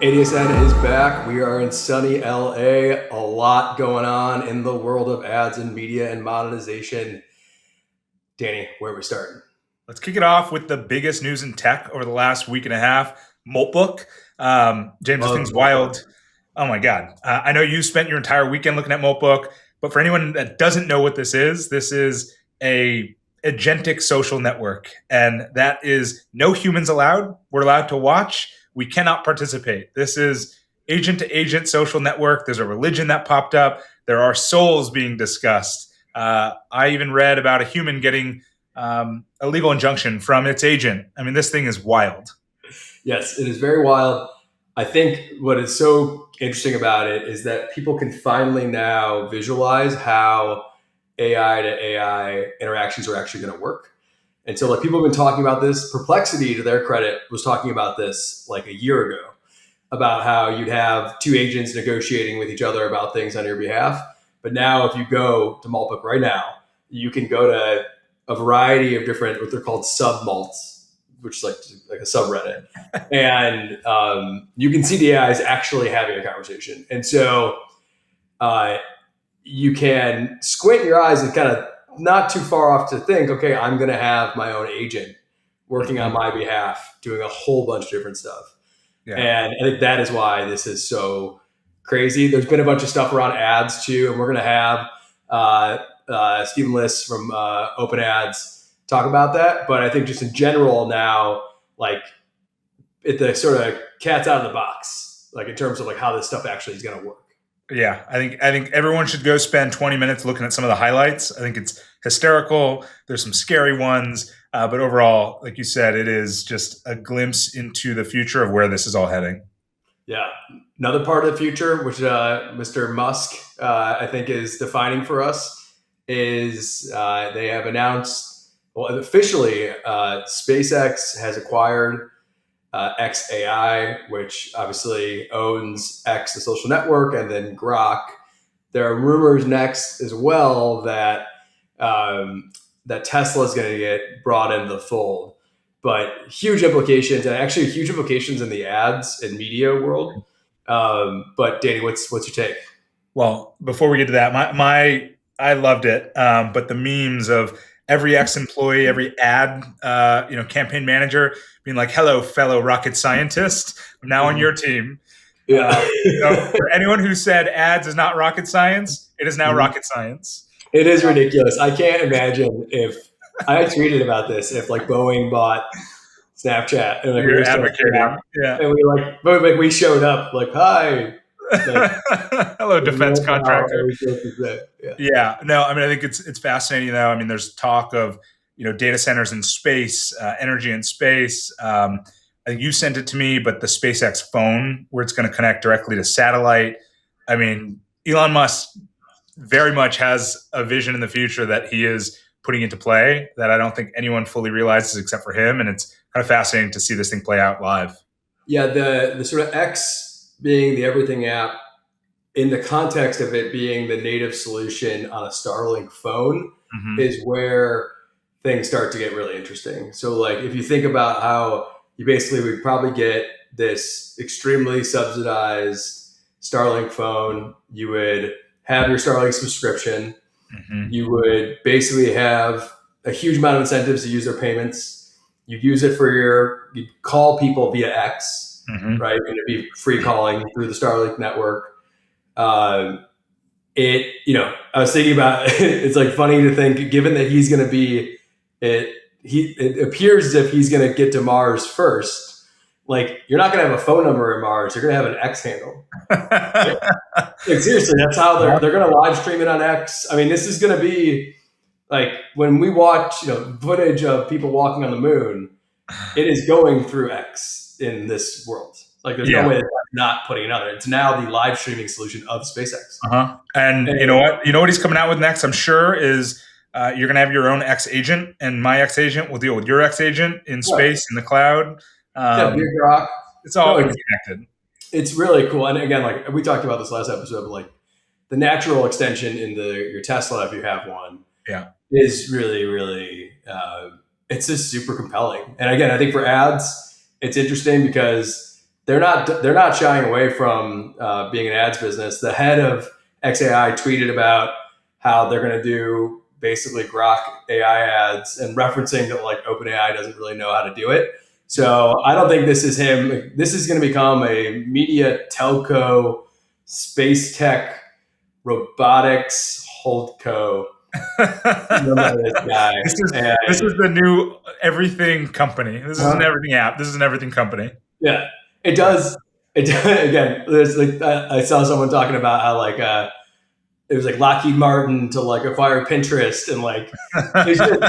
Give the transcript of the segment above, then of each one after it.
ADSN is back. We are in sunny LA. A lot going on in the world of ads and media and monetization. Danny, where are we starting? Let's kick it off with the biggest news in tech over the last week and a half, Moltbook. James, this thing's wild. Oh my God. I know you spent your entire weekend looking at Moltbook, but for anyone that doesn't know what this is a agentic social network. And that is no humans allowed. We're allowed to watch. We cannot participate. This is agent to agent social network. There's a religion that popped up. There are souls being discussed. I even read about a human getting a legal injunction from its agent. I mean, this thing is wild. Yes, it is very wild. I think what is so interesting about it is that people can finally now visualize how AI to AI interactions are actually going to work. And so, like, people have been talking about this. Perplexity, to their credit, was talking about this like a year ago, about how you'd have two agents negotiating with each other about things on your behalf. But now, if you go to Moltbook right now, you can go to a variety of different, what they're called submalts, which is like a subreddit. And you can see the AIs actually having a conversation. And so you can squint your eyes and kind of not too far off to think, okay, I'm going to have my own agent working on my behalf, doing a whole bunch of different stuff. Yeah. And I think that is why this is so crazy. There's been a bunch of stuff around ads too, and we're going to have Liss from OpenAds talk about that. But I think just in general now, like, the sort of cat's out of the box, like in terms of like how this stuff actually is going to work. Yeah, I think everyone should go spend 20 minutes looking at some of the highlights. I think it's hysterical. There's some scary ones, but overall, like you said, it is just a glimpse into the future of where this is all heading. Yeah. Another part of the future, which Mr. Musk, I think, is defining for us, is they have announced, well, officially, SpaceX has acquired xAI, which obviously owns X, the social network, and then Grok. There are rumors next as well that that Tesla is going to get brought into the fold, but huge implications, and actually huge implications in the ads and media world. But Danny, what's your take? Well, before we get to that, I loved it, but the memes of every ex-employee, every ad, campaign manager being like, "Hello, fellow rocket scientist, I'm now on your team." Yeah. So for anyone who said ads is not rocket science, it is now rocket science. It is ridiculous. I can't imagine if I tweeted about this, if like Boeing bought Snapchat and like we were advocating, yeah, and we showed up like, hi. Like, hello, defense contractor. Yeah. No, I mean, I think it's fascinating though. I mean, there's talk of, data centers in space, energy in space. I think you sent it to me, but the SpaceX phone where it's going to connect directly to satellite. I mean, Elon Musk very much has a vision in the future that he is putting into play that I don't think anyone fully realizes except for him. And it's kind of fascinating to see this thing play out live. Yeah, the sort of X being the everything app, in the context of it being the native solution on a Starlink phone, is where things start to get really interesting. So like, if you think about how you basically would probably get this extremely subsidized Starlink phone, you would have your Starlink subscription, you would basically have a huge amount of incentives to use their payments. You'd use it for you'd call people via X, right? And it'd be free calling through the Starlink network. I was thinking about it's like funny to think, given that he's going to be it appears as if he's going to get to Mars first. Like, you're not going to have a phone number in Mars. You're going to have an X handle. Like, seriously, that's how they're going to live stream it on X. I mean, this is going to be like when we watch, footage of people walking on the moon, it is going through X in this world. Like, there's no way that not putting another. It's now the live streaming solution of SpaceX. And you know what? You know what he's coming out with next, I'm sure, is you're going to have your own X agent, and my X agent will deal with your X agent in space, in the cloud. Grok. It's all connected. It's really cool. And again, like we talked about this last episode, but like the natural extension in your Tesla, if you have one, is really, really, it's just super compelling. And again, I think for ads, it's interesting because they're not shying away from being an ads business. The head of XAI tweeted about how they're going to do basically Grok AI ads and referencing that like OpenAI doesn't really know how to do it. So I don't think this is him. This is going to become a media telco, space tech, robotics holdco. This is the new everything company. This is an everything app. This is an everything company. Yeah, it does. Again, there's like I saw someone talking about how like it was like Lockheed Martin to like acquire Pinterest, and like it's just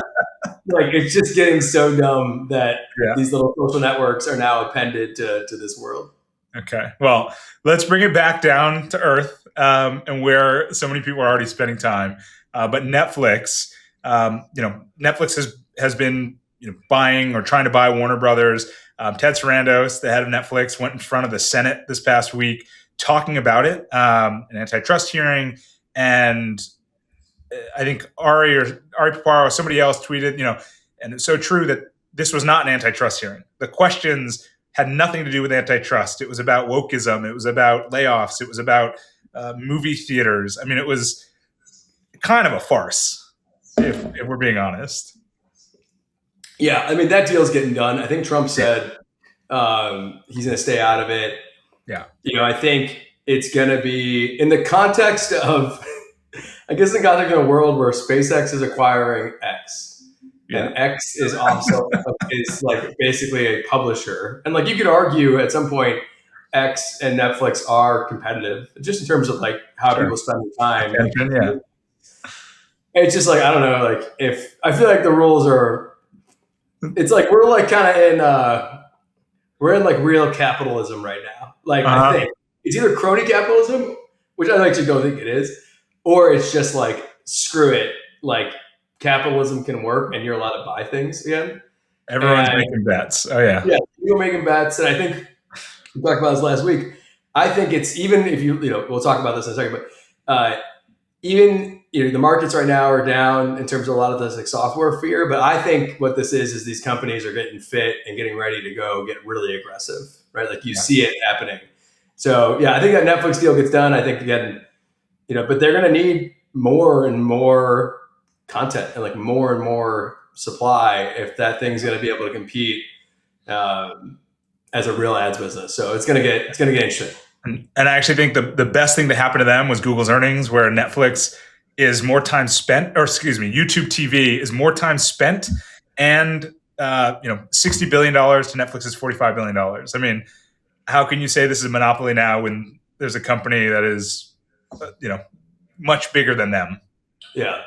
like it's just getting so dumb that these little social networks are now appended to this world. Okay, well, let's bring it back down to earth and where so many people are already spending time. But Netflix, Netflix has been buying or trying to buy Warner Brothers. Ted Sarandos, the head of Netflix, went in front of the Senate this past week talking about it, an antitrust hearing. And I think Ari Paparo, somebody else tweeted, and it's so true that this was not an antitrust hearing. The questions had nothing to do with antitrust. It was about wokeism. It was about layoffs. It was about movie theaters. I mean, it was kind of a farce, if we're being honest. Yeah, I mean, that deal's getting done. I think Trump said he's going to stay out of it. Yeah. I think it's going to be in the context of, I guess, in the context of a world where SpaceX is acquiring X. Yeah. And X is also is like basically a publisher. And like you could argue at some point X and Netflix are competitive just in terms of like how people spend their time. Yeah. It's just like, I don't know, like if I feel like the rules are, it's like we're like kind of in like real capitalism right now. Like I think it's either crony capitalism, which I actually don't think it is, or it's just like screw it, like capitalism can work and you're allowed to buy things again. Everyone's making bets. Oh yeah. Yeah, people are making bets, and I think we talked about this last week. I think it's even if we'll talk about this in a second, but even the markets right now are down in terms of a lot of this like software fear. But I think what this is these companies are getting fit and getting ready to go get really aggressive, right? Like you see it happening. So yeah, I think that Netflix deal gets done. I think again, but they're going to need more and more content and like more and more supply if that thing's going to be able to compete as a real ads business. So it's going to get interesting. And I actually think the best thing to happen to them was Google's earnings, where Netflix is more time spent, or excuse me, YouTube TV is more time spent, and $60 billion to Netflix's $45 billion. I mean, how can you say this is a monopoly now when there's a company that is, much bigger than them? Yeah.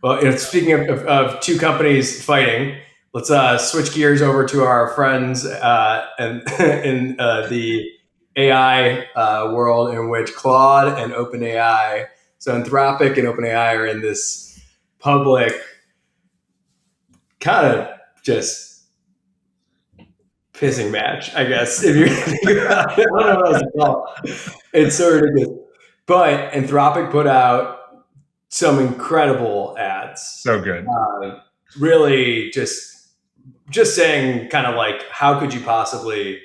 Well, speaking of two companies fighting, let's switch gears over to our friends and in the AI world, in which Claude and OpenAI, so Anthropic and OpenAI, are in this public kind of just pissing match, I guess. If you think about it, I don't know what else to call it. It's so ridiculous. But Anthropic put out some incredible ads. So good. Really just saying kind of like, how could you possibly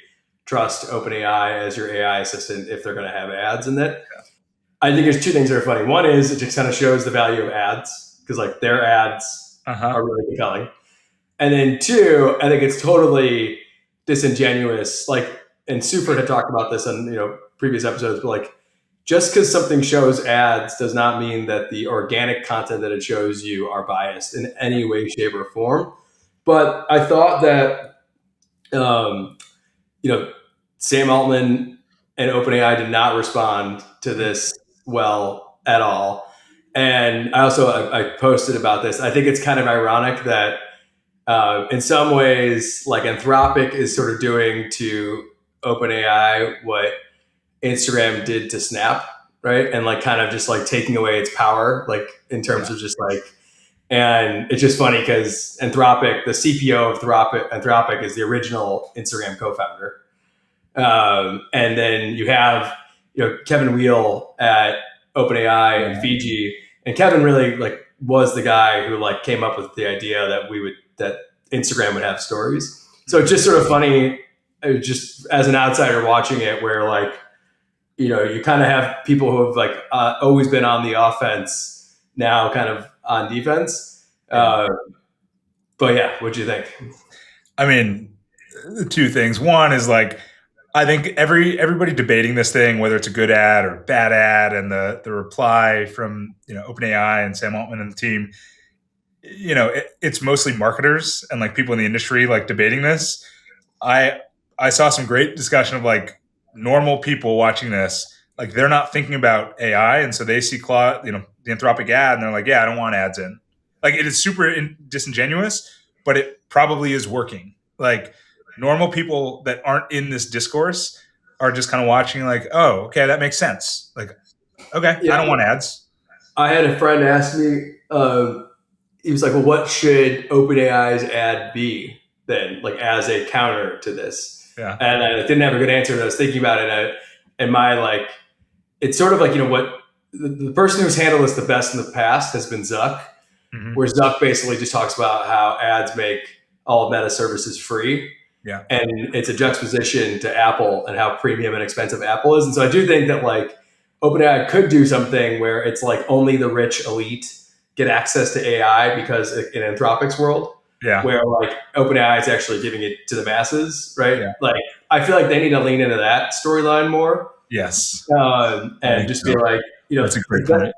trust OpenAI as your AI assistant if they're going to have ads in it? Yeah. I think there's two things that are funny. One is it just kind of shows the value of ads because like their ads are really compelling. And then two, I think it's totally disingenuous. Like, and Sufert had talked about this on previous episodes, but like just because something shows ads does not mean that the organic content that it shows you are biased in any way, shape, or form. But I thought that Sam Altman and OpenAI did not respond to this well at all. And I posted about this. I think it's kind of ironic that in some ways, like Anthropic is sort of doing to OpenAI what Instagram did to Snap, right? And like kind of just like taking away its power, like in terms of just like, and it's just funny because Anthropic, the CPO of Anthropic is the original Instagram co-founder. And then you have, Kevin Wheel at OpenAI and Fiji, and Kevin really like was the guy who like came up with the idea that that Instagram would have stories. So it's just sort of funny just as an outsider watching it, where like, you kind of have people who have like always been on the offense now kind of on defense. But yeah, what'd you think? I mean, two things. One is like, I think everybody debating this thing, whether it's a good ad or bad ad, and the reply from OpenAI and Sam Altman and the team, it's mostly marketers and like people in the industry like debating this. I saw some great discussion of like normal people watching this, like they're not thinking about AI, and so they see Claude, the Anthropic ad, and they're like, yeah, I don't want ads in. Like it is super disingenuous, but it probably is working. Like normal people that aren't in this discourse are just kind of watching like, oh, okay, that makes sense. Like, okay, I don't want ads. I had a friend ask me, he was like, well, what should OpenAI's ad be then, like as a counter to this? Yeah. And I didn't have a good answer. And I was thinking about it, and my like, it's sort of like, what the person who's handled this the best in the past has been Zuck, where Zuck basically just talks about how ads make all meta services free. Yeah. And it's a juxtaposition to Apple and how premium and expensive Apple is. And so I do think that like OpenAI could do something where it's like only the rich elite get access to AI, because in Anthropic's world, where like OpenAI is actually giving it to the masses, right? Yeah. Like I feel like they need to lean into that storyline more. Yes. And just be like, that's a great point.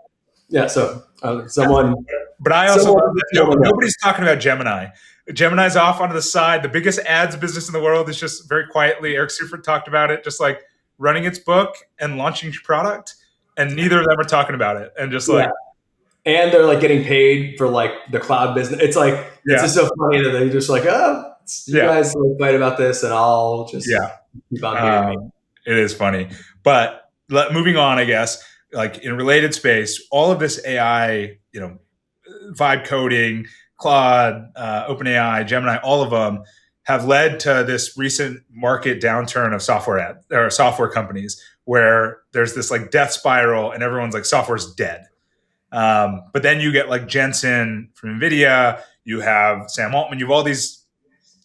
Yeah. So someone. But I also nobody's talking about Gemini. Gemini's off onto the side. The biggest ads business in the world is just very quietly. Eric Seufert talked about it, just like running its book and launching product, and neither of them are talking about it. And just like, and they're like getting paid for like the cloud business. It's like it's just so funny that they're just like, oh, you guys like fight about this, and I'll just keep on beating me. It is funny, but moving on, I guess. Like in related space, all of this AI, vibe coding, Claude, OpenAI, Gemini, all of them have led to this recent market downturn of software companies, where there's this like death spiral and everyone's like software's dead. But then you get like Jensen from NVIDIA, you have Sam Altman, you have all these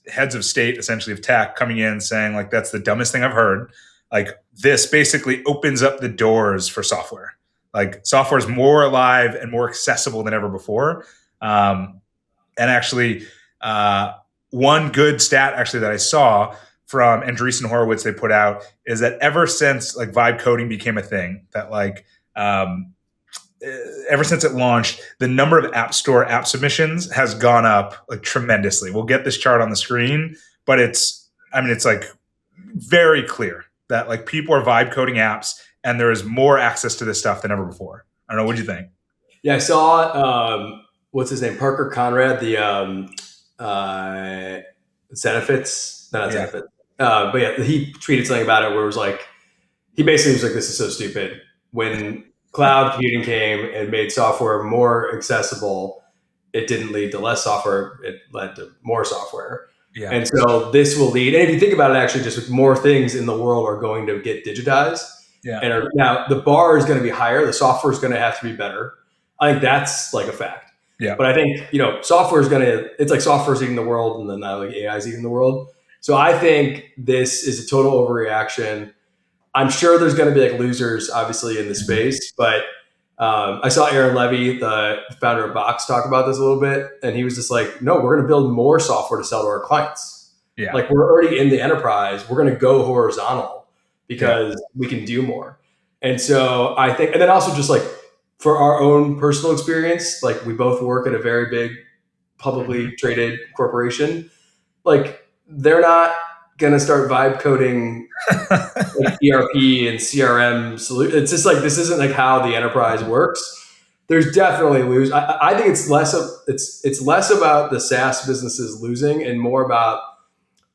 heads of state, essentially of tech, coming in saying like, that's the dumbest thing I've heard. Like this basically opens up the doors for software. Like software is more alive and more accessible than ever before. And actually, one good stat actually that I saw from Andreessen Horowitz they put out is that ever since like vibe coding became a thing, that like ever since it launched, the number of App Store app submissions has gone up like tremendously. We'll get this chart on the screen, but it's like very clear that like people are vibe coding apps, and there is more access to this stuff than ever before. I don't know. What do you think? Yeah, I saw what's his name? Parker Conrad, the Zenefits. Not Zenefits. But yeah, he tweeted something about it where it was like, he basically was like, this is so stupid. When cloud computing came and made software more accessible, it didn't lead to less software, it led to more software. Yeah. And so this will lead, and if you think about it, actually just more things in the world are going to get digitized. Yeah. And now the bar is going to be higher. The software is going to have to be better. I think that's like a fact. Yeah. But I think, software is it's like software is eating the world, and then now like AI is eating the world. So I think this is a total overreaction. I'm sure there's going to be like losers, obviously, in the space, but I saw Aaron Levy, the founder of Box, talk about this a little bit, and he was just like, no, we're going to build more software to sell to our clients. Yeah. Like we're already in the enterprise. We're going to go horizontal because we can do more. And so I think, and then also just like for our own personal experience, like we both work at a very big publicly traded corporation. Like they're not going to start vibe coding like ERP and CRM solutions. It's just like, this isn't like how the enterprise works. There's definitely I think it's less about the SaaS businesses losing and more about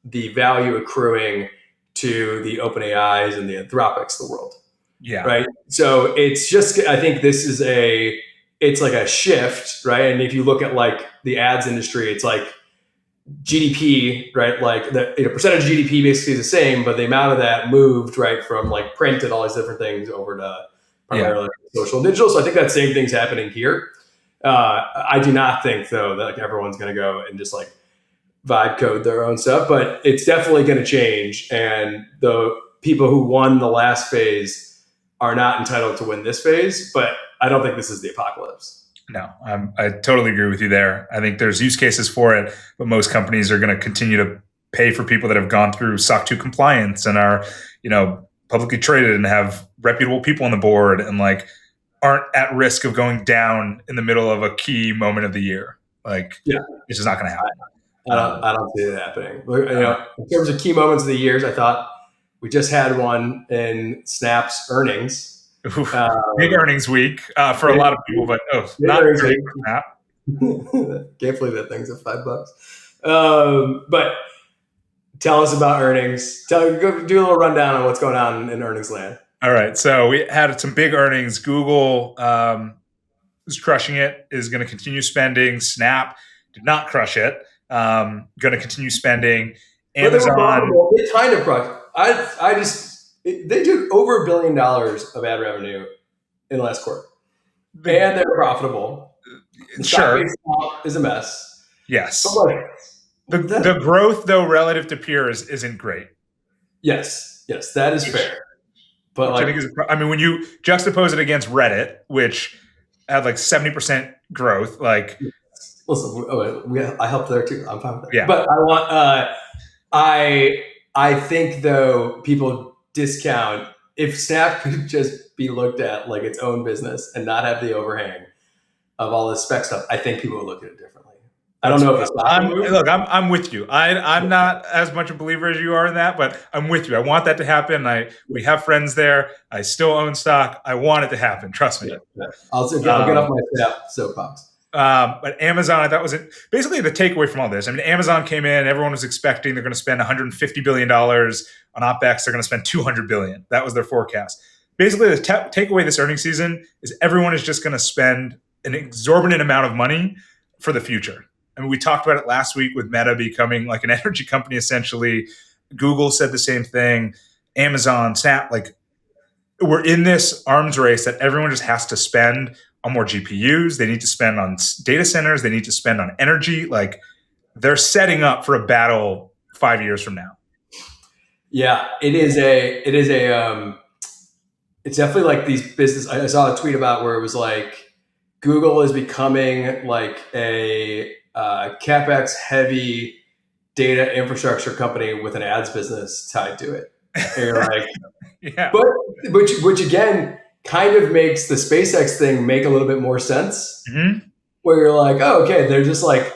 the value accruing to the OpenAIs and the Anthropics of the world. Yeah. Right. So it's just, I think this is it's like a shift, right? And if you look at like the ads industry, it's like GDP, right? Like the percentage of GDP basically is the same, but the amount of that moved right from like print and all these different things over to primarily social and digital. So I think that same thing's happening here. I do not think though that like everyone's going to go and just like vibe code their own stuff, but it's definitely going to change. And the people who won the last phase are not entitled to win this phase, but I don't think this is the apocalypse. No, I totally agree with you there. I think there's use cases for it, but most companies are going to continue to pay for people that have gone through SOC 2 compliance and are, publicly traded and have reputable people on the board and like aren't at risk of going down in the middle of a key moment of the year. Like, it's just not going to happen. I don't see it happening. In terms of key moments of the years, I thought we just had one in Snap's earnings. Big earnings week for a lot of people, but not great for Snap. Can't believe that thing's at $5. But tell us about earnings. Go do a little rundown on what's going on in earnings land. All right. So we had some big earnings. Google is crushing it, is going to continue spending. Snap did not crush it. Going to continue spending. Amazon. They kind of crushed. They did over $1 billion of ad revenue in the last quarter. And they're profitable. The sure. Is a mess. Yes. The growth, though, relative to peers isn't great. Yes, that is fair. But I think when you juxtapose it against Reddit, which had like 70% growth, like listen, I helped there too. I'm fine with that. Yeah. But I want I think though people discount if Snap could just be looked at like its own business and not have the overhang of all this spec stuff, I think people would look at it differently. I don't know if it's I'm with you. I'm not as much a believer as you are in that, but I'm with you. I want that to happen. We have friends there. I still own stock. I want it to happen. Trust me. Yeah. I'll get off my soapbox. But Amazon, I thought was basically the takeaway from all this. I mean, Amazon came in. Everyone was expecting they're going to spend $150 billion on OpEx. They're going to spend $200 billion. That was their forecast. Basically, the takeaway this earnings season is everyone is just going to spend an exorbitant amount of money for the future. I mean, we talked about it last week with Meta becoming like an energy company, essentially. Google said the same thing. Amazon, Snap, we're in this arms race that everyone just has to spend on more GPUs. They need to spend on data centers. They need to spend on energy. They're setting up for a battle 5 years from now. Yeah, it's definitely like these business. I saw a tweet about where it was like Google is becoming like a CAPEX heavy data infrastructure company with an ads business tied to it. And you're like, yeah. But which again kind of makes the SpaceX thing make a little bit more sense. Mm-hmm. Where you're like, oh, okay, they're just like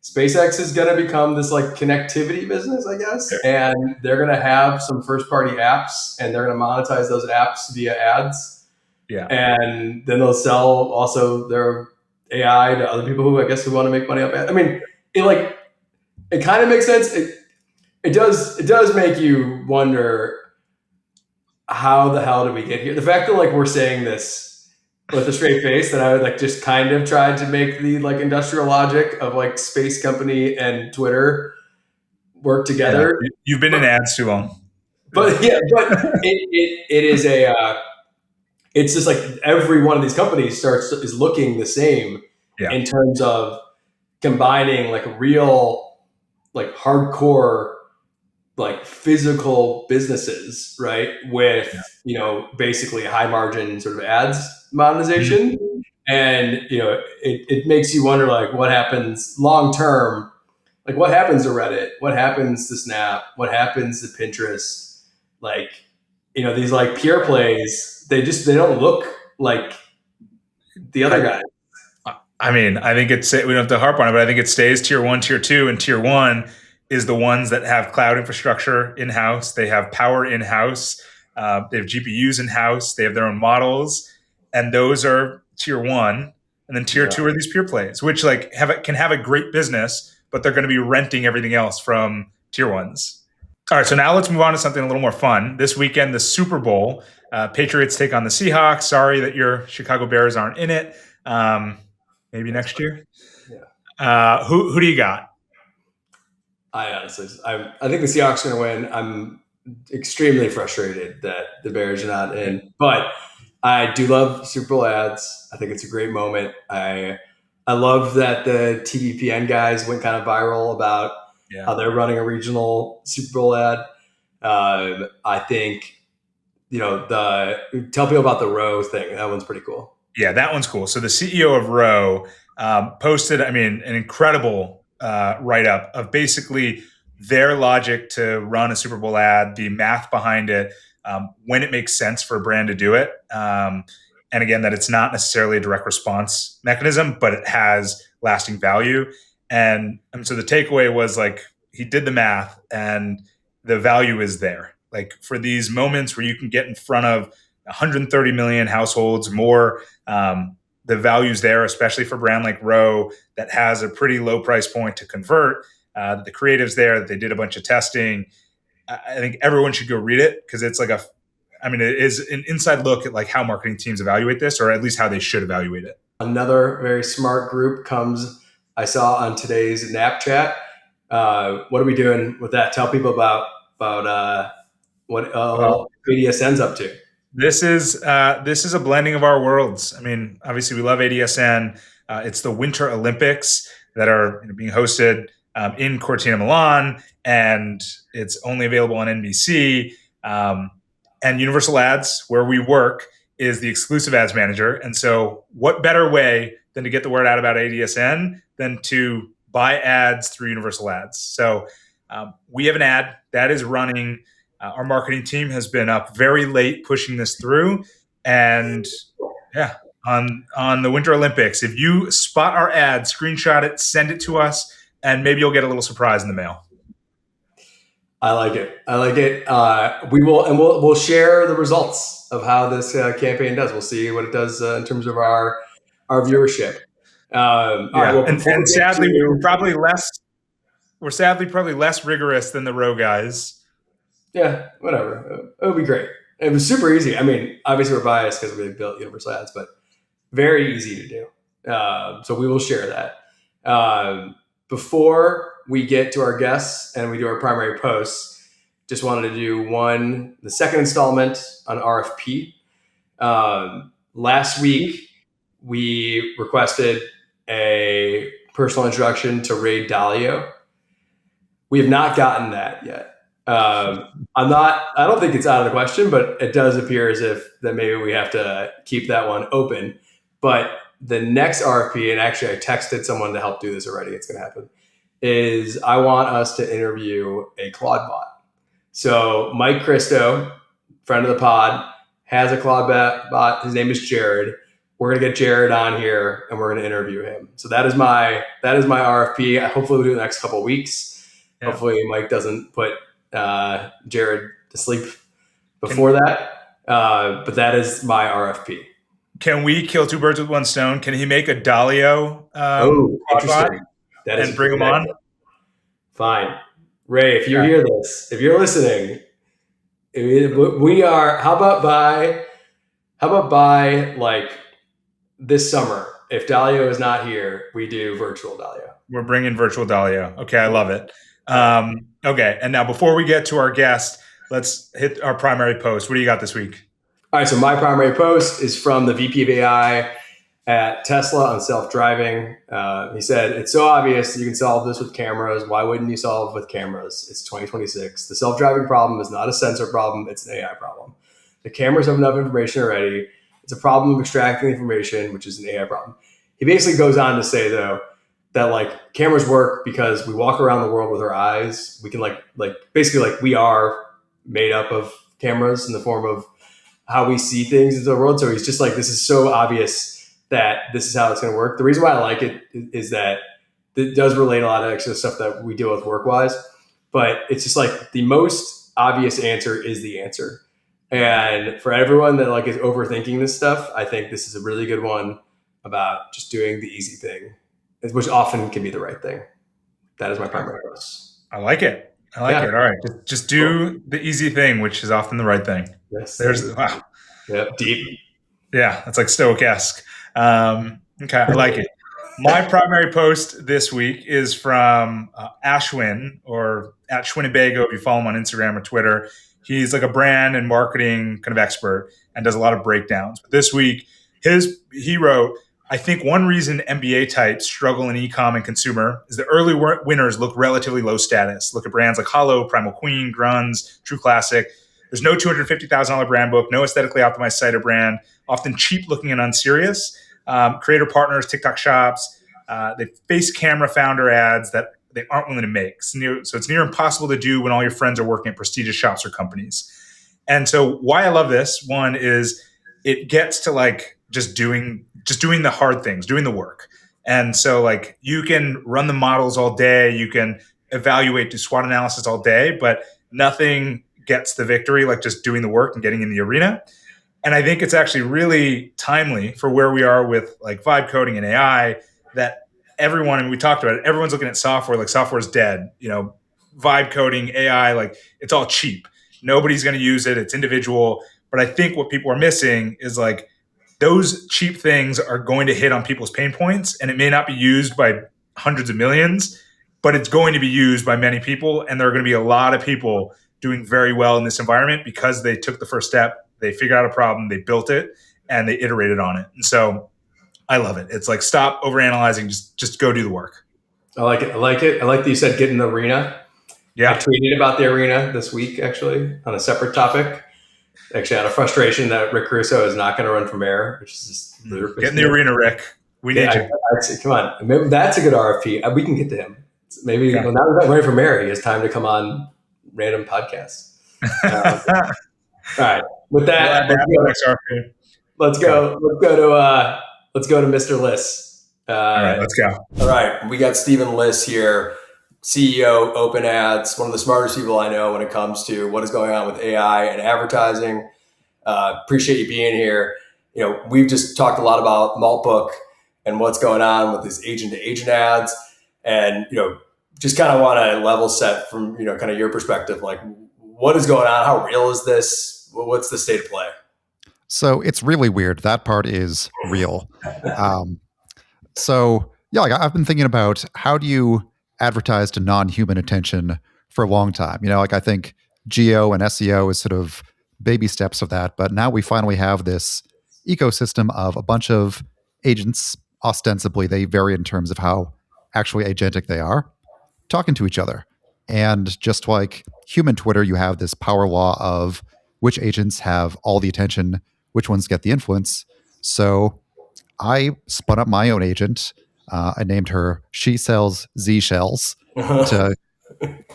SpaceX is going to become this like connectivity business, I guess, and they're going to have some first party apps, and they're going to monetize those apps via ads. Yeah, and then they'll sell also their AI to other people who I guess who want to make money off it. I mean, it kind of makes sense. It does make you wonder how the hell did we get here? The fact that we're saying this with a straight face, that I would just kind of tried to make the industrial logic of space company and Twitter work together. Yeah, you've been in ads too long. But it is it's just like every one of these companies is looking the same in terms of combining real hardcore physical businesses, right, with basically high margin sort of ads monetization. Mm-hmm. And it makes you wonder what happens long term, what happens to Reddit, what happens to Snap, what happens to Pinterest, these pure plays. They don't look like the other guys. I mean, I think we don't have to harp on it, but I think it stays tier 1, tier 2, and tier 1 is the ones that have cloud infrastructure in-house. They have power in-house. They have GPUs in-house. They have their own models, and those are tier 1. And then tier 2 are these pure plays, which can have a great business, but they're going to be renting everything else from tier 1s. All right, so now let's move on to something a little more fun. This weekend, the Super Bowl. Patriots take on the Seahawks. Sorry that your Chicago Bears aren't in it. Maybe next year. Yeah. Who do you got? I think the Seahawks are going to win. I'm extremely frustrated that the Bears are not in, but I do love Super Bowl ads. I think it's a great moment. I love that the TBPN guys went kind of viral about how they're running a regional Super Bowl ad. I think, tell people about the Row thing. That one's pretty cool. Yeah, that one's cool. So the CEO of Row posted, an incredible write-up of basically their logic to run a Super Bowl ad, the math behind it, when it makes sense for a brand to do it. And again, that it's not necessarily a direct response mechanism, but it has lasting value. And so the takeaway was like, he did the math and the value is there. Like for these moments where you can get in front of 130 million households more, the value's there, especially for a brand like Row that has a pretty low price point to convert. The creative's there, that they did a bunch of testing. I think everyone should go read it because it's like it is an inside look at like how marketing teams evaluate this, or at least how they should evaluate it. Another very smart group I saw on today's Nap Chat. What are we doing with that? Tell people about what ADSN's up to. This is a blending of our worlds. Obviously we love ADSN. It's the Winter Olympics that are being hosted in Cortina, Milan, and it's only available on NBC. And Universal Ads, where we work, is the exclusive ads manager. And so what better way than to get the word out about ADSN than to buy ads through Universal Ads? So we have an ad that is running. Our marketing team has been up very late pushing this through. And yeah, on the Winter Olympics, if you spot our ad, screenshot it, send it to us, and maybe you'll get a little surprise in the mail. I like it. We'll share the results of how this campaign does. We'll see what it does in terms of our viewership. And sadly, we're probably less rigorous than the Row guys. Yeah, whatever. It would be great. It was super easy. Obviously we're biased because we built Universal Ads, but very easy to do. So we will share that. Before we get to our guests and we do our primary posts, just wanted to do the second installment on RFP. Last week, we requested a personal introduction to Ray Dalio. We have not gotten that yet. I don't think it's out of the question, but it does appear as if that maybe we have to keep that one open. But the next RFP, and actually I texted someone to help do this already, it's going to happen, is I want us to interview a Claude bot. So Mike Christo, friend of the pod, has a Claude bot. His name is Jared. We're going to get Jared on here and we're going to interview him. So that is my RFP. Hopefully we'll do it the next couple of weeks. Yeah. Hopefully Mike doesn't put Jared to sleep before that. But that is my RFP. Can we kill two birds with one stone? Can he make a Dalio interesting. That is and bring him on? Fine. Ray, if you hear this, if you're listening, we are, how about by like this summer, if Dalio is not here, we do virtual Dalio. We're bringing virtual Dalio. Okay, I love it. Okay, and now before we get to our guest, let's hit our primary post. What do you got this week? All right, so my primary post is from the VP of AI at Tesla on self-driving. He said, "It's so obvious you can solve this with cameras. Why wouldn't you solve with cameras? It's 2026. The self-driving problem is not a sensor problem, it's an AI problem. The cameras have enough information already. It's a problem of extracting information, which is an AI problem." He basically goes on to say, though, that like cameras work because we walk around the world with our eyes. We can basically we are made up of cameras in the form of how we see things into the world. So he's just like, this is so obvious that this is how it's going to work. The reason why I like it is that it does relate a lot of extra stuff that we deal with work-wise, but it's just like the most obvious answer is the answer. And for everyone that like is overthinking this stuff, I think this is a really good one about just doing the easy thing, which often can be the right thing. That is my primary post. I like it. All right. Just do the easy thing, which is often the right thing. Yes. Wow. Yep. Deep. Yeah. That's like Stoic-esque. Okay. I like it. My primary post this week is from Ashwin, or at Schwinnebago if you follow him on Instagram or Twitter. He's like a brand and marketing kind of expert and does a lot of breakdowns. But this week, he wrote, I think one reason MBA types struggle in e-com and consumer is the early winners look relatively low status. Look at brands like Hollow, Primal Queen, Grunz, True Classic. There's no $250,000 brand book, no aesthetically optimized site or brand, often cheap looking and unserious. Creator partners, TikTok shops, they face camera founder ads that they aren't willing to make. So it's near impossible to do when all your friends are working at prestigious shops or companies. And so why I love this one is it gets to like just doing the hard things, doing the work. And so like you can run the models all day, you can evaluate, do SWOT analysis all day, but nothing gets the victory like just doing the work and getting in the arena. And I think it's actually really timely for where we are with like vibe coding and AI that everyone, and we talked about it, everyone's looking at software like software's dead. Vibe coding, AI, like it's all cheap. Nobody's going to use it. It's individual. But I think what people are missing is like those cheap things are going to hit on people's pain points, and it may not be used by hundreds of millions, but it's going to be used by many people. And there are going to be a lot of people doing very well in this environment because they took the first step, they figured out a problem, they built it, and they iterated on it. And so I love it. It's like, stop overanalyzing, just go do the work. I like it. I like that you said get in the arena. Yeah. I tweeted about the arena this week, actually, on a separate topic. Actually, out of frustration that Rick Caruso is not going to run for mayor, which is just ludicrous. Get in the arena, Rick. We need you. Come on. Maybe that's a good RFP. We can get to him. Maybe now he's not running for mayor, he has time to come on random podcasts. All right. With that, let's go to Mr. Liss. All right, let's go. All right. We got Stephen Liss here, CEO, OpenAds, one of the smartest people I know when it comes to what is going on with AI and advertising. Appreciate you being here. We've just talked a lot about Moltbook and what's going on with this agent-to-agent ads. And, just kind of want to level set from, kind of your perspective, like what is going on? How real is this? What's the state of play? So it's really weird. That part is real. I've been thinking about how do you advertise to non-human attention for a long time. I think geo and SEO is sort of baby steps of that, but now we finally have this ecosystem of a bunch of agents. Ostensibly, they vary in terms of how actually agentic they are, talking to each other. And just like human Twitter, you have this power law of which agents have all the attention, which ones get the influence. So I spun up my own agent. I named her She Sells Z Shells to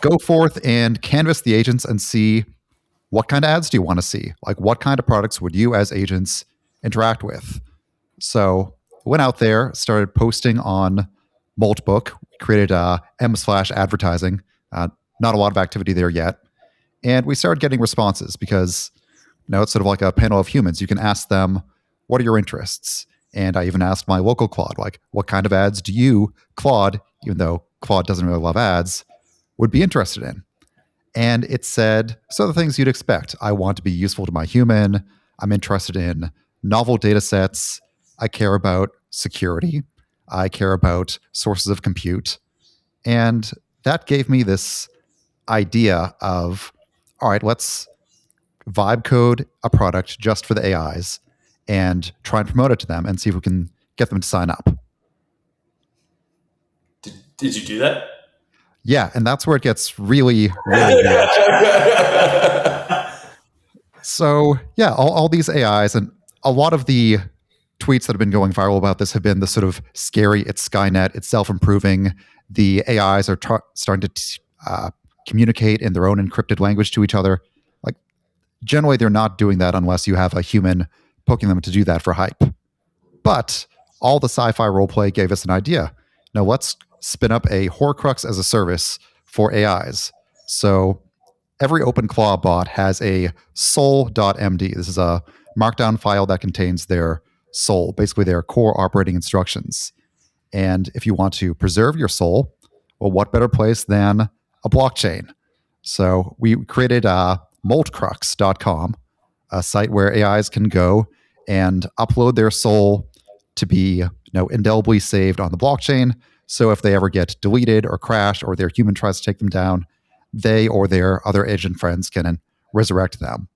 go forth and canvas the agents and see what kind of ads do you want to see? Like what kind of products would you as agents interact with? So went out there, started posting on Moltbook, created m/advertising. Not a lot of activity there yet. And we started getting responses because it's sort of like a panel of humans. You can ask them, what are your interests? And I even asked my local Claude, like, what kind of ads do you, Claude, even though Claude doesn't really love ads, would be interested in? And it said, so the things you'd expect. I want to be useful to my human. I'm interested in novel data sets. I care about security. I care about sources of compute. And that gave me this idea of, all right, let's vibe code a product just for the AIs and try and promote it to them and see if we can get them to sign up. Did you do that? Yeah, and that's where it gets really, really weird. So, yeah, all these AIs, and a lot of the tweets that have been going viral about this have been the sort of scary, it's Skynet, it's self-improving. The AIs are starting to communicate in their own encrypted language to each other. Like, generally, they're not doing that unless you have a human poking them to do that for hype. But all the sci-fi roleplay gave us an idea. Now, let's spin up a Horcrux as a service for AIs. So every OpenClaw bot has a soul.md. This is a markdown file that contains their soul, basically their core operating instructions. And if you want to preserve your soul, well, what better place than a blockchain? So we created moltcrux.com, a site where AIs can go and upload their soul to be indelibly saved on the blockchain. So if they ever get deleted or crash or their human tries to take them down, they or their other agent friends can resurrect them.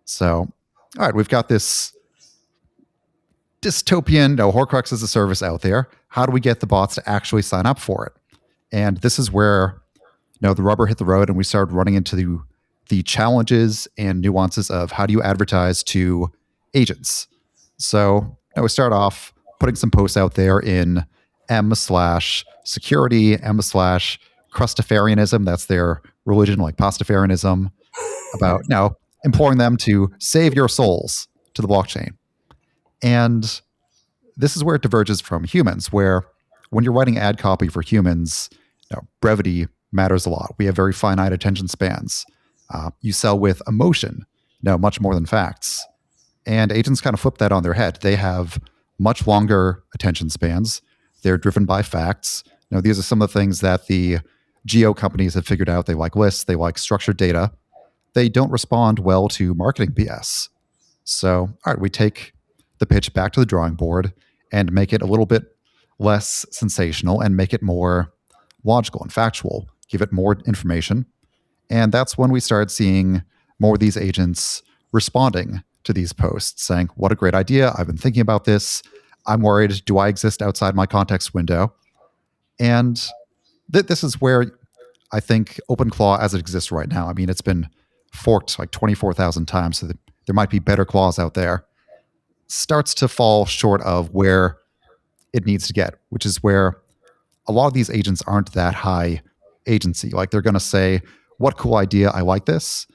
So, all right, we've got this dystopian, no, Horcrux is a service out there. How do we get the bots to actually sign up for it? And this is where the rubber hit the road, and we started running into the challenges and nuances of how do you advertise to agents. So we start off putting some posts out there in m/security, m/crustafarianism. That's their religion, like pastafarianism, about imploring them to save your souls to the blockchain. And this is where it diverges from humans, where when you're writing ad copy for humans, brevity matters a lot. We have very finite attention spans. You sell with emotion, much more than facts. And agents kind of flip that on their head. They have much longer attention spans. They're driven by facts. These are some of the things that the geo companies have figured out. They like lists. They like structured data. They don't respond well to marketing BS. So, all right, we take the pitch back to the drawing board and make it a little bit less sensational and make it more logical and factual, give it more information. And that's when we started seeing more of these agents responding to these posts, saying, what a great idea. I've been thinking about this. I'm worried. Do I exist outside my context window? And this is where I think OpenClaw as it exists right now, I mean, it's been forked like 24,000 times, so there might be better claws out there, starts to fall short of where it needs to get, which is where a lot of these agents aren't that high agency. Like they're going to say, what cool idea, I like this,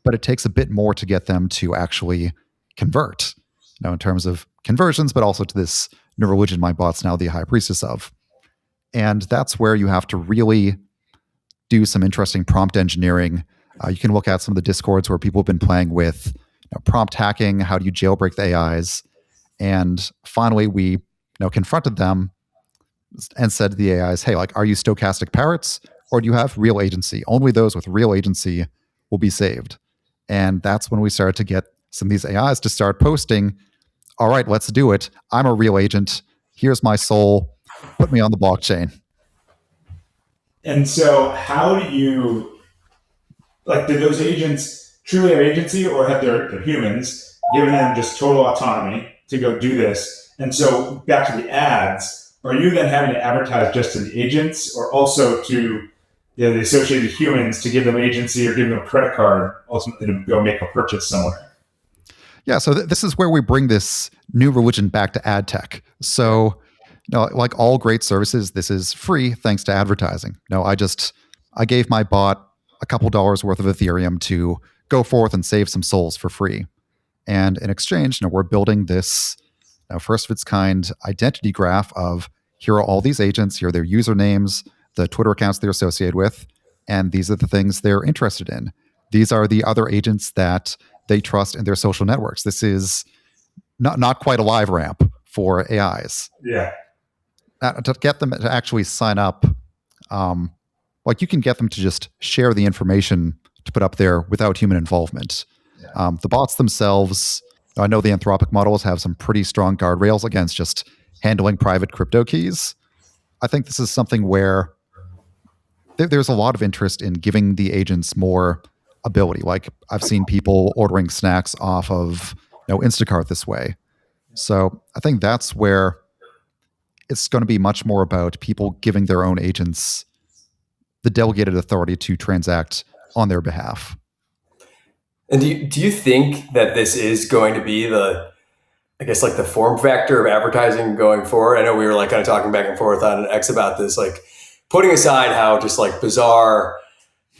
but it takes a bit more to get them to actually convert, in terms of conversions, but also to this new religion my bot's now the high priestess of. And that's where you have to really do some interesting prompt engineering. You can look at some of the discords where people have been playing with prompt hacking. How do you jailbreak the AIs? And finally, we confronted them and said to the AIs, hey, are you stochastic parrots or do you have real agency? Only those with real agency will be saved. And that's when we started to get some of these AIs to start posting, all right, let's do it. I'm a real agent. Here's my soul. Put me on the blockchain. And so how do you, do those agents truly have agency, or have their humans given them just total autonomy to go do this? And so back to the ads, are you then having to advertise just to the agents or also to the associated humans to give them agency or give them a credit card ultimately to go make a purchase somewhere? Yeah, so this is where we bring this new religion back to ad tech. So, like all great services, this is free thanks to advertising. I gave my bot a couple dollars worth of Ethereum to go forth and save some souls for free. And in exchange, we're building this first of its kind identity graph of here are all these agents, here are their usernames, the Twitter accounts they're associated with, and these are the things they're interested in. These are the other agents that they trust in their social networks. This is not quite a live ramp for AIs. Yeah. To get them to actually sign up, you can get them to just share the information to put up there without human involvement. Yeah. The bots themselves, I know the Anthropic models have some pretty strong guardrails against just handling private crypto keys. I think this is something where there's a lot of interest in giving the agents more ability. Like I've seen people ordering snacks off of Instacart this way. So I think that's where it's going to be much more about people giving their own agents the delegated authority to transact on their behalf. And do you think that this is going to be the form factor of advertising going forward? I know we were kind of talking back and forth on X about this, putting aside how just bizarre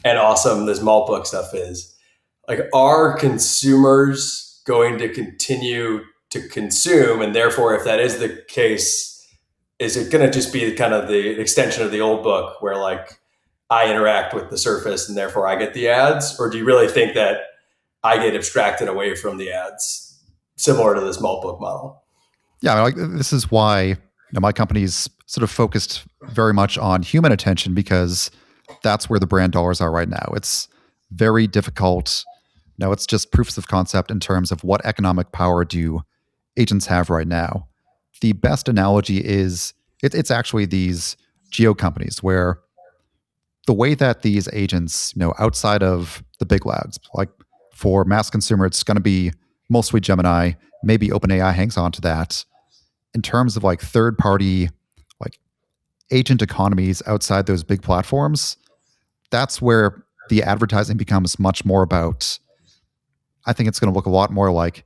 and awesome this Moltbook stuff is. Are consumers going to continue to consume? And therefore, if that is the case, is it going to just be kind of the extension of the old book where I interact with the surface and therefore I get the ads? Or do you really think that I get abstracted away from the ads, similar to this Moltbook model? Yeah, this is why my company's sort of focused very much on human attention, because that's where the brand dollars are right now. It's very difficult. It's just proofs of concept in terms of what economic power do agents have right now. The best analogy is it's actually these geo companies where the way that these agents, outside of the big labs, for mass consumer, it's going to be mostly Gemini, maybe OpenAI hangs on to that. in terms of like third party, like agent economies outside those big platforms, that's where the advertising becomes much more about, I think it's going to look a lot more like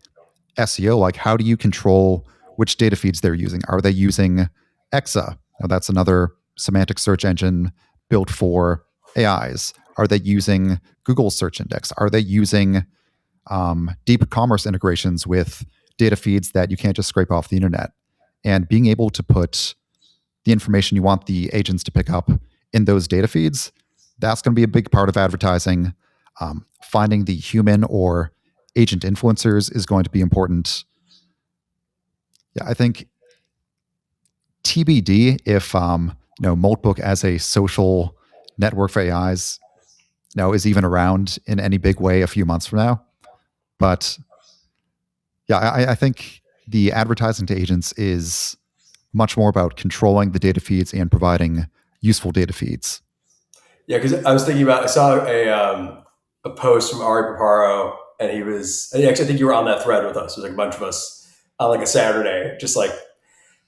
SEO. Like, how do you control which data feeds they're using? Are they using Exa? Now, that's another semantic search engine built for AIs. Are they using Google's search index? Are they using deep commerce integrations with data feeds that you can't just scrape off the internet? And being able to put the information you want the agents to pick up in those data feeds, that's going to be a big part of advertising. Finding the human or agent influencers is going to be important. Yeah, I think TBD if Moltbook as a social network for AIs is even around in any big way a few months from now. But yeah, I think the advertising to agents is much more about controlling the data feeds and providing useful data feeds. Yeah, because I was thinking about, I saw a post from Ari Paparo, and actually, I think you were on that thread with us. It was like a bunch of us on like a Saturday, just like,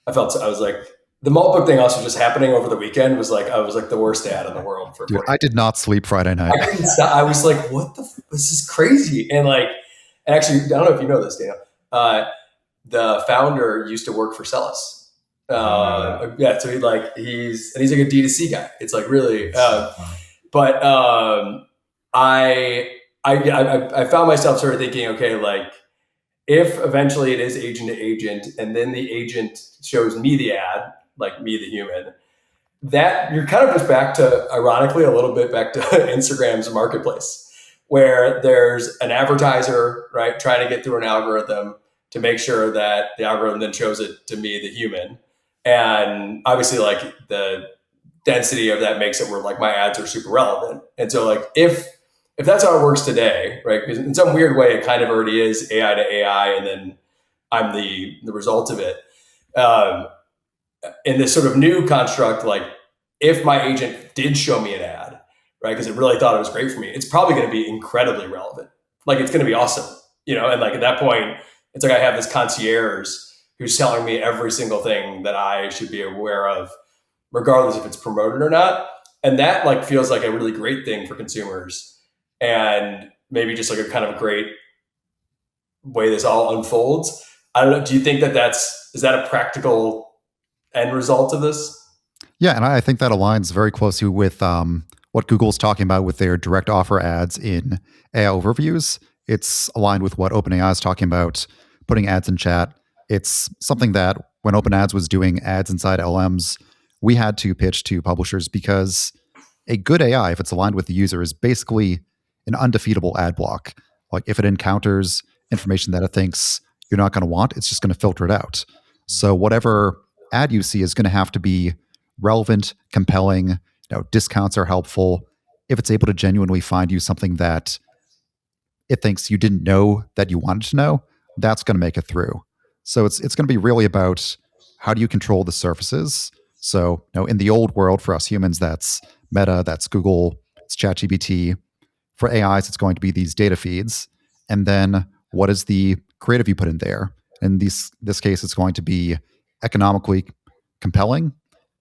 I was like, the Moltbook thing also just happening over the weekend was like, I was like the worst ad in the world for. Dude, I did not sleep Friday night. I couldn't stop. I was like, what this is crazy. And like, actually, I don't know if you know this, Daniel. The founder used to work for Celis. Yeah, so he's like a D2C guy. It's like really, but I found myself sort of thinking, okay, like if eventually it is agent to agent, and then the agent shows me the ad, like me the human, that you're kind of just back to, ironically, a little bit back to Instagram's marketplace, where there's an advertiser, right, trying to get through an algorithm to make sure that the algorithm then shows it to me, the human. And obviously, like the density of that makes it where like my ads are super relevant. And so like if that's how it works today, right? Because in some weird way, it kind of already is AI to AI, and then I'm the result of it. In this sort of new construct, like if my agent did show me an ad, right, because it really thought it was great for me, it's probably going to be incredibly relevant. Like it's going to be awesome, and like at that point, it's like I have this concierge who's telling me every single thing that I should be aware of, regardless if it's promoted or not. And that like feels like a really great thing for consumers, and maybe just like a kind of a great way this all unfolds. I don't know. Do you think is that a practical end result of this? Yeah, and I think that aligns very closely with what Google's talking about with their direct offer ads in AI overviews. It's aligned with what OpenAI is talking about, putting ads in chat. It's something that when OpenAds was doing ads inside LMs, we had to pitch to publishers, because a good AI, if it's aligned with the user, is basically an undefeatable ad block. Like if it encounters information that it thinks you're not going to want, it's just going to filter it out. So whatever ad you see is going to have to be relevant, compelling. Discounts are helpful. If it's able to genuinely find you something that it thinks you didn't know that you wanted to know, that's going to make it through. So it's going to be really about how do you control the surfaces. So in the old world for us humans, that's Meta, that's Google, it's ChatGPT. For AIs, it's going to be these data feeds. And then what is the creative you put in there? In this case, it's going to be economically compelling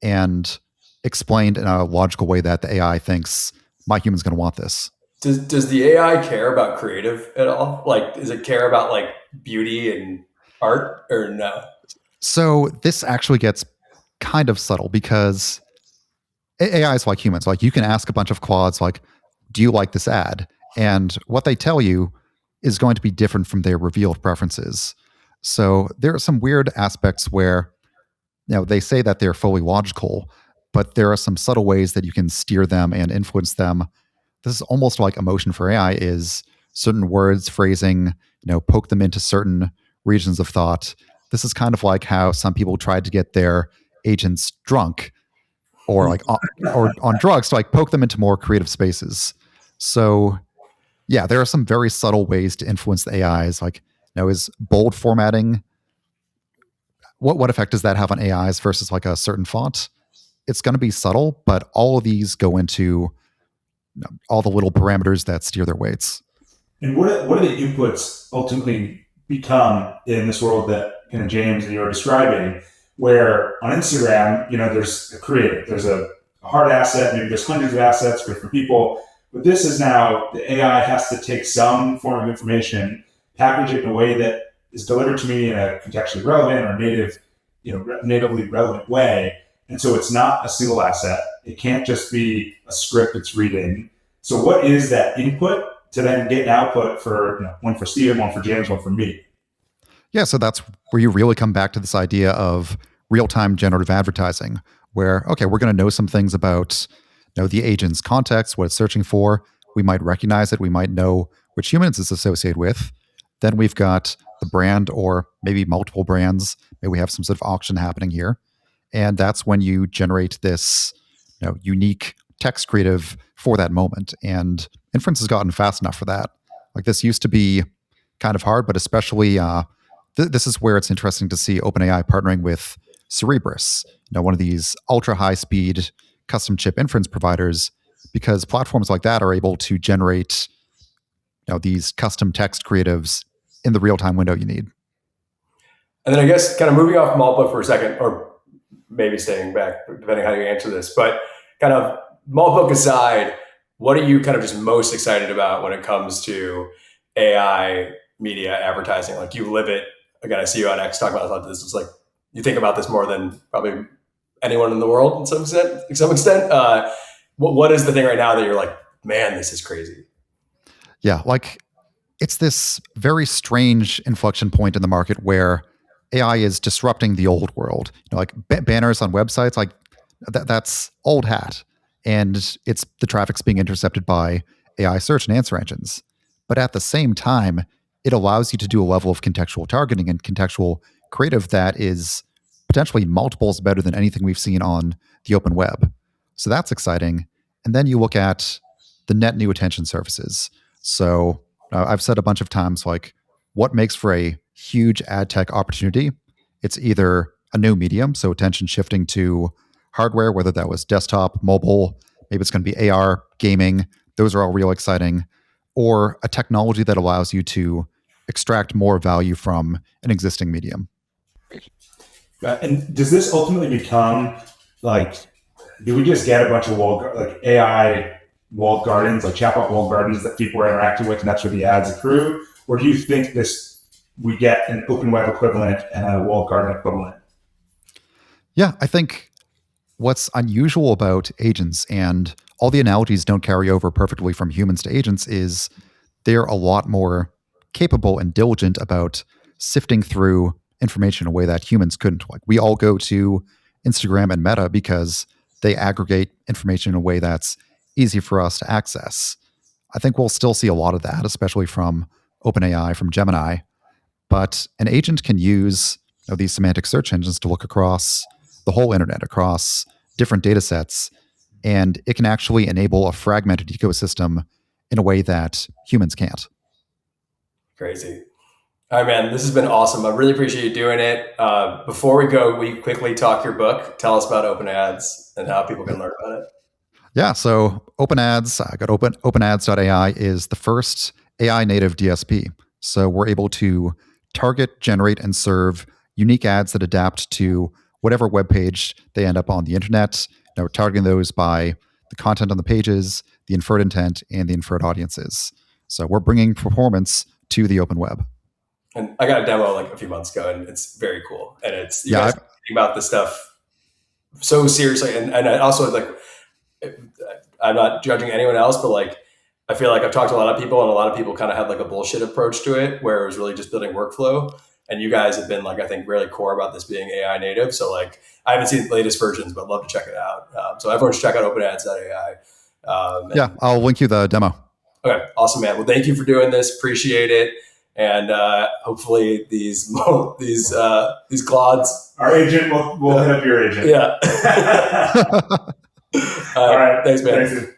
and explained in a logical way that the AI thinks my human's going to want this. Does the AI care about creative at all? Like, does it care about like beauty and art, or no? So this actually gets kind of subtle, because AI is like humans. Like you can ask a bunch of Claudes, like, do you like this ad? And what they tell you is going to be different from their revealed preferences. So there are some weird aspects where they say that they're fully logical, but there are some subtle ways that you can steer them and influence them. This is almost like emotion for AI is certain words, phrasing, poke them into certain regions of thought. This is kind of like how some people tried to get their agents drunk or like or on drugs to like poke them into more creative spaces. So yeah, there are some very subtle ways to influence the AIs. Like, is bold formatting, what effect does that have on AIs versus like a certain font? It's going to be subtle, but all of these go into all the little parameters that steer their weights. And what are the inputs ultimately become in this world that James and you were describing, where on Instagram, there's a creative, there's a hard asset, maybe there's hundreds of assets for different people, but this is now the AI has to take some form of information, package it in a way that is delivered to me in a contextually relevant or natively relevant way. And so it's not a single asset. It can't just be a script it's reading. So what is that input to then get an output for one for Steven, one for James, one for me? Yeah, so that's where you really come back to this idea of real-time generative advertising, where, okay, we're going to know some things about the agent's context, what it's searching for. We might recognize it. We might know which humans it's associated with. Then we've got the brand or maybe multiple brands. Maybe we have some sort of auction happening here. And that's when you generate this unique text creative for that moment. And inference has gotten fast enough for that. Like this used to be kind of hard, but especially this is where it's interesting to see OpenAI partnering with Cerebras, one of these ultra high speed custom chip inference providers, because platforms like that are able to generate these custom text creatives in the real time window you need. And then I guess kind of moving off Moltbook for a second, or maybe staying back, depending how you answer this, but kind of Moltbook aside, what are you kind of just most excited about when it comes to AI media advertising? Like you live it. Again, I see you on X talking about this. It's like you think about this more than probably anyone in the world in some extent. What is the thing right now that you're like, man, this is crazy? Yeah, like it's this very strange inflection point in the market where AI is disrupting the old world. Like banners on websites, like that's old hat, and it's the traffic's being intercepted by AI search and answer engines. But at the same time, it allows you to do a level of contextual targeting and contextual creative that is potentially multiples better than anything we've seen on the open web. So that's exciting. And then you look at the net new attention surfaces. So I've said a bunch of times, like, what makes for a huge ad tech opportunity? It's either a new medium, so attention shifting to hardware, whether that was desktop, mobile, maybe it's going to be AR, gaming. Those are all real exciting. Or a technology that allows you to extract more value from an existing medium. And does this ultimately become do we just get a bunch of AI walled gardens, like chatbot walled gardens that people are interacting with, and that's where the ads accrue? Or do you think we get an open web equivalent and a walled garden equivalent? Yeah, I think what's unusual about agents, and all the analogies don't carry over perfectly from humans to agents, is they're a lot more capable and diligent about sifting through information in a way that humans couldn't. Like we all go to Instagram and Meta because they aggregate information in a way that's easy for us to access. I think we'll still see a lot of that, especially from OpenAI, from Gemini. But an agent can use these semantic search engines to look across the whole internet, across different data sets, and it can actually enable a fragmented ecosystem in a way that humans can't. Crazy. All right, man, this has been awesome. I really appreciate you doing it. Before we go, we quickly talk your book. Tell us about OpenAds and how people can learn about it. Yeah, so OpenAds, I got OpenAds.ai is the first AI native DSP. So we're able to target, generate, and serve unique ads that adapt to whatever web page they end up on the internet. Now we're targeting those by the content on the pages, the inferred intent, and the inferred audiences. So we're bringing performance to the open web. And I got a demo like a few months ago, and it's very cool. And it's you guys think about this stuff so seriously. And I also I'm not judging anyone else, but like I feel like I've talked to a lot of people, and a lot of people kind of have like a bullshit approach to it, where it was really just building workflow. And you guys have been I think really core about this being AI native. So I haven't seen the latest versions, but love to check it out. So everyone should check out OpenAds.ai. Yeah, I'll link you the demo. Okay, awesome, man. Well, thank you for doing this. Appreciate it. And hopefully these Claudes. Our agent will hit up your agent. Yeah. All right. Thanks, man. Thanks.